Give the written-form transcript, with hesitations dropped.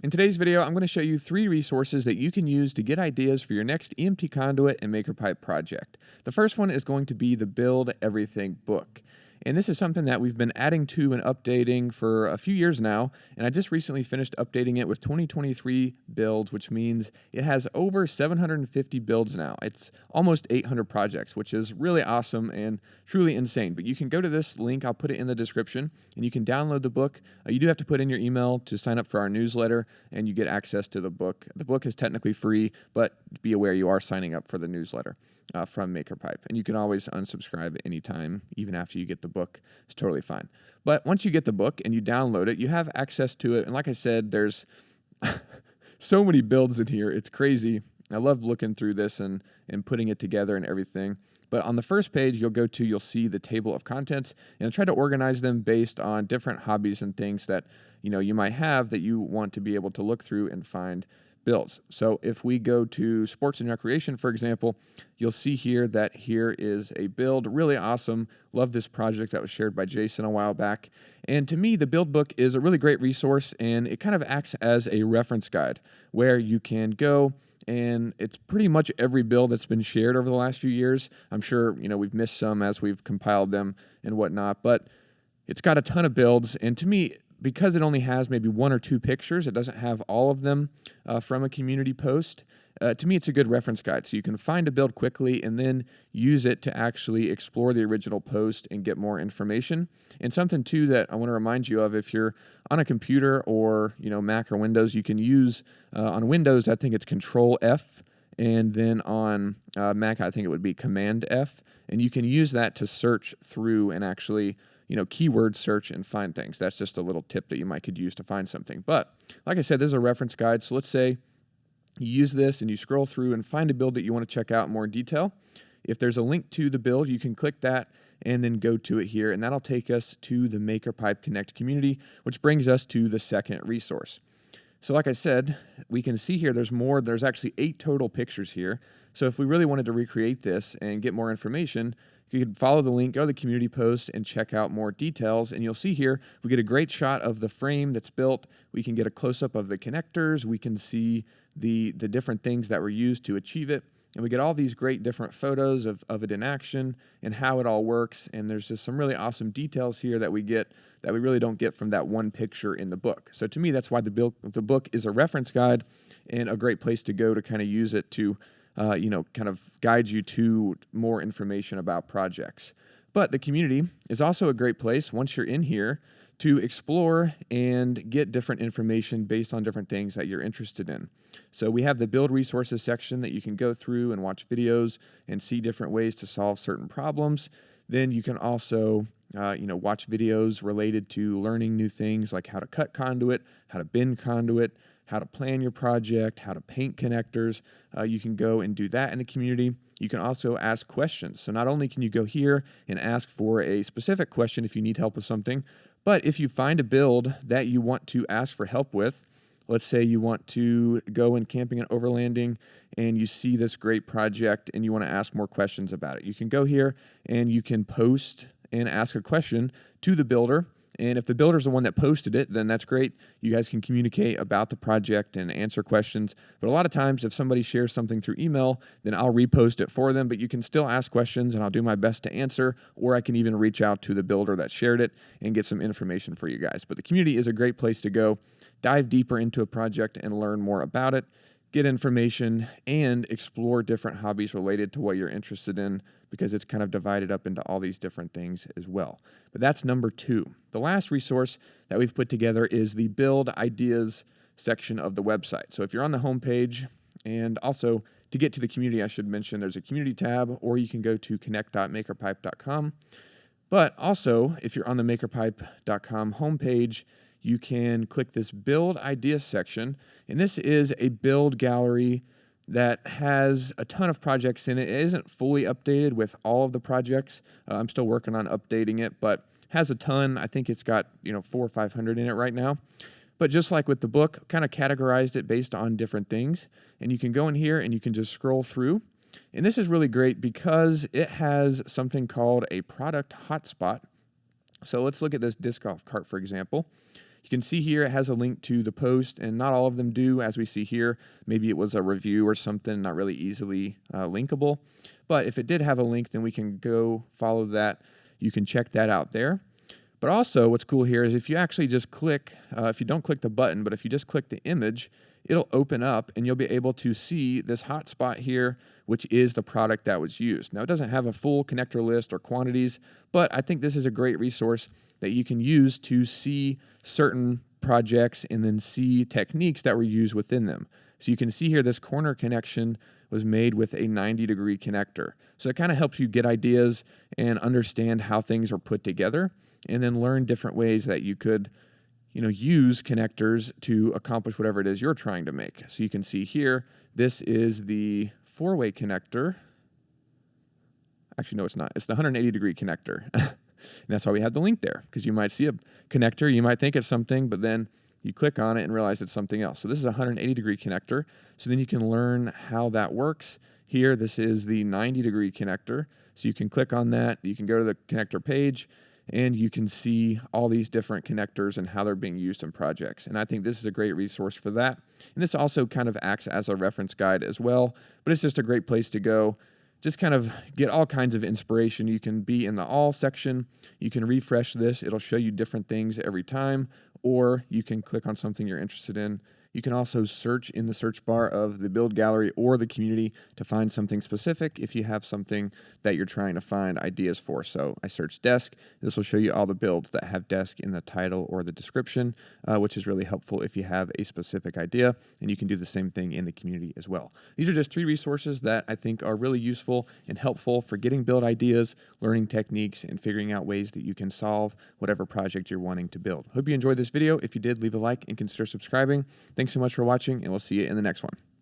In today's video, I'm going to show you 3 resources that you can use to get ideas for your next EMT conduit and MakerPipe project. The first one is going to be the Build Everything book. And this is something that we've been adding to and updating for a few years now, and I just recently finished updating it with 2023 builds, which means it has over 750 builds now. It's almost 800 projects, which is really awesome and truly insane. But you can go to this link, I'll put it in the description, and you can download the book. You do have to put in your email to sign up for our newsletter, and you get access to the book. The book is technically free, but be aware you are signing up for the newsletter from MakerPipe. And you can always unsubscribe anytime, even after you get the book. It's totally fine. But once you get the book and you download it, you have access to it. And like I said, there's so many builds in here. It's crazy. I love looking through this and putting it together and everything. But on the first page you'll see the table of contents, and I try to organize them based on different hobbies and things that you might have that you want to be able to look through and find builds. So if we go to sports and recreation, for example, you'll see here that here is a build. Really awesome. Love this project that was shared by Jason a while back. And to me, the build book is a really great resource, and it kind of acts as a reference guide where you can go, and it's pretty much every build that's been shared over the last few years. I'm sure we've missed some as we've compiled them and whatnot, but it's got a ton of builds. And to me, because it only has maybe 1 or 2 pictures, it doesn't have all of them from a community post. To me, it's a good reference guide. So you can find a build quickly and then use it to actually explore the original post and get more information. And something, too, that I want to remind you of, if you're on a computer or Mac or Windows, you can use, on Windows, I think it's Control F. And then on Mac, I think it would be Command F. And you can use that to search through and actually keyword search and find things. That's just a little tip that you could use to find something. But like I said, this is a reference guide. So let's say you use this and you scroll through and find a build that you want to check out in more detail. If there's a link to the build, you can click that and then go to it here. And that'll take us to the MakerPipe Connect community, which brings us to the second resource. So like I said, we can see here there's actually 8 total pictures here. So if we really wanted to recreate this and get more information, you could follow the link, go to the community post, and check out more details. And you'll see here, we get a great shot of the frame that's built. We can get a close-up of the connectors. We can see the different things that were used to achieve it. And we get all these great different photos of it in action and how it all works. And there's just some really awesome details here that we get that we really don't get from that one picture in the book. So to me, that's why the book is a reference guide and a great place to go to kind of use it to kind of guide you to more information about projects. But the community is also a great place, once you're in here, to explore and get different information based on different things that you're interested in. So we have the build resources section that you can go through and watch videos and see different ways to solve certain problems. Then you can also watch videos related to learning new things like how to cut conduit, how to bend conduit, how to plan your project, how to paint connectors. You can go and do that in the community. You can also ask questions. So not only can you go here and ask for a specific question if you need help with something, but if you find a build that you want to ask for help with, let's say you want to go in camping and overlanding and you see this great project and you want to ask more questions about it, you can go here and you can post and ask a question to the builder. And if the builder's the one that posted it, then that's great. You guys can communicate about the project and answer questions. But a lot of times, if somebody shares something through email, then I'll repost it for them. But you can still ask questions, and I'll do my best to answer. Or I can even reach out to the builder that shared it and get some information for you guys. But the community is a great place to go, dive deeper into a project and learn more about it, get information, and explore different hobbies related to what you're interested in, because it's kind of divided up into all these different things as well. But that's number 2. The last resource that we've put together is the Build Ideas section of the website. So if you're on the homepage, and also to get to the community, I should mention there's a community tab, or you can go to connect.makerpipe.com. But also, if you're on the makerpipe.com homepage, you can click this Build Ideas section, and this is a build gallery that has a ton of projects in it. It isn't fully updated with all of the projects. I'm still working on updating it, but has a ton. I think it's got 400 or 500 in it right now. But just like with the book, kind of categorized it based on different things. And you can go in here and you can just scroll through. And this is really great because it has something called a product hotspot. So let's look at this disc golf cart, for example. You can see here it has a link to the post, and not all of them do, as we see here. Maybe it was a review or something, not really easily linkable. But if it did have a link, then we can go follow that. You can check that out there. But also what's cool here is if you actually just click, if you don't click the button, but if you just click the image, it'll open up and you'll be able to see this hotspot here, which is the product that was used. Now, it doesn't have a full connector list or quantities, but I think this is a great resource that you can use to see certain projects and then see techniques that were used within them. So you can see here this corner connection was made with a 90-degree connector. So it kind of helps you get ideas and understand how things are put together, and then learn different ways that you could use connectors to accomplish whatever it is you're trying to make. So you can see here, this is the 4-way connector. Actually, no, it's not. It's the 180-degree connector. And that's why we have the link there, because you might see a connector, you might think it's something, but then you click on it and realize it's something else. So this is a 180-degree connector. So then you can learn how that works. Here, this is the 90-degree connector. So you can click on that. You can go to the connector page, and you can see all these different connectors and how they're being used in projects. And I think this is a great resource for that. And this also kind of acts as a reference guide as well, but it's just a great place to go. Just kind of get all kinds of inspiration. You can be in the all section. You can refresh this. It'll show you different things every time, or you can click on something you're interested in. You can also search in the search bar of the build gallery or the community to find something specific if you have something that you're trying to find ideas for. So I searched desk. This will show you all the builds that have desk in the title or the description, which is really helpful if you have a specific idea, and you can do the same thing in the community as well. These are just 3 resources that I think are really useful and helpful for getting build ideas, learning techniques, and figuring out ways that you can solve whatever project you're wanting to build. Hope you enjoyed this video. If you did, leave a like and consider subscribing. Thanks so much for watching, and we'll see you in the next one.